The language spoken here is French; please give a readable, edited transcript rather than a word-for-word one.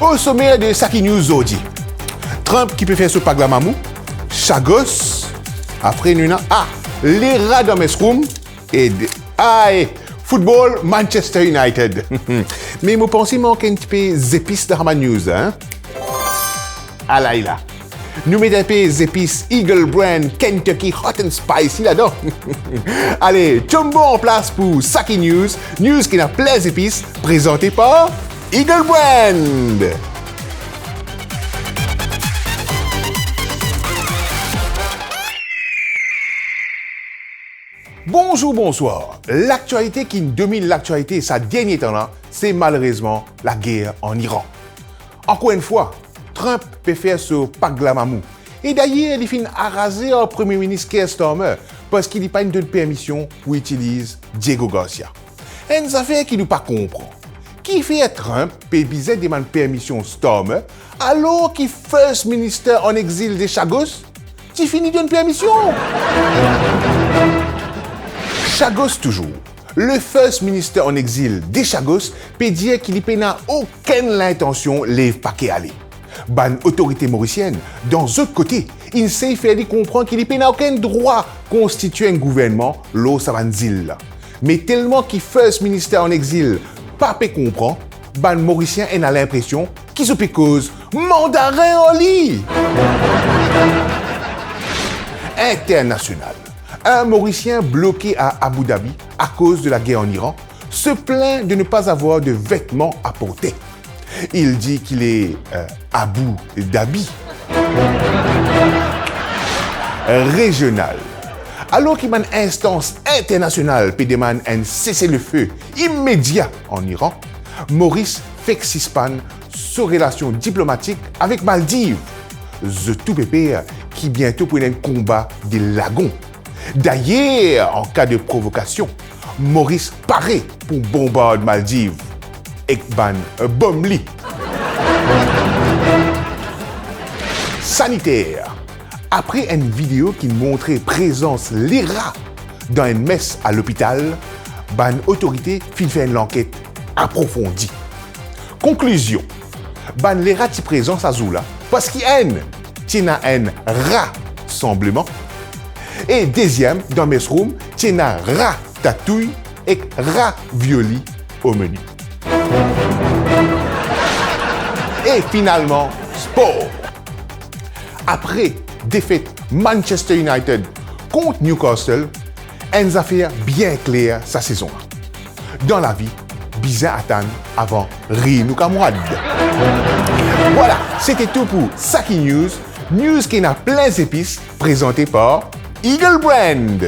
Au sommet de Saki News Zodi, Trump qui peut faire ce paglamamou, Chagos, après Nuna, les rats dans mes rooms, et football Manchester United. Mais moi pensez manquer un petit peu zépis de Hama News, hein? Ah là, il a. Nous mettons un peu épices Eagle Brand Kentucky Hot and Spicy là-dedans. Allez, chumbo en place pour Saki News, news qui n'a plein d'épices, présenté par Eagle Brand. Bonjour, bonsoir. L'actualité qui domine l'actualité, sa dernière temps, c'est malheureusement la guerre en Iran. Encore une fois, Trump peut faire ce paglamamou. Et d'ailleurs, il finit à raser au Premier ministre Keir Starmer parce qu'il n'a pas une donne permission pour utiliser Diego Garcia. Une affaire qui nous pas comprend. Qui fait Trump peut biser demander permission Starmer alors qu'il First Minister en exil de Chagos? Tu finis d'une permission? Chagos toujours. Le First Minister en exil de Chagos peut dire qu'il n'a aucune intention de lever paquet aller. Ban autorité mauricienne, dans autre côté, il sait faire comprendre qu'il n'a aucun droit de constituer un gouvernement l'eau savanzil. Mais tellement qu'il First Minister en exil pas peut comprendre, ban mauricien a l'impression qu'il se peut cause mandarin en lit. International. Un Mauricien bloqué à Abu Dhabi à cause de la guerre en Iran se plaint de ne pas avoir de vêtements à porter. Il dit qu'il est Abu Dhabi. Régional. Alors qu'il y a une instance internationale qui demande un cessez-le-feu immédiat en Iran, Maurice fait suspendre ses relations diplomatiques avec Maldives. The tout pépé qui bientôt pour un combat des lagons. D'ailleurs, en cas de provocation, Maurice paraît pour bombarder Maldives. Ekban Bomli. Sanitaire. Après une vidéo qui montrait présence les rats dans une messe à l'hôpital, ban autorité fait une enquête approfondie. Conclusion. Ban les rats qui présence à Zoula parce qu'il y a un rassemblement. Et deuxième, dans mes rooms, il y a ratatouille et ravioli au menu. Et finalement, sport. Après défaite Manchester United contre Newcastle, une affaire bien claire sa saison. Dans la vie, bizarre attendre avant rire nos camarades. Voilà, c'était tout pour Saki News, news qui n'a plein d'épices, présenté par Eagle Brand.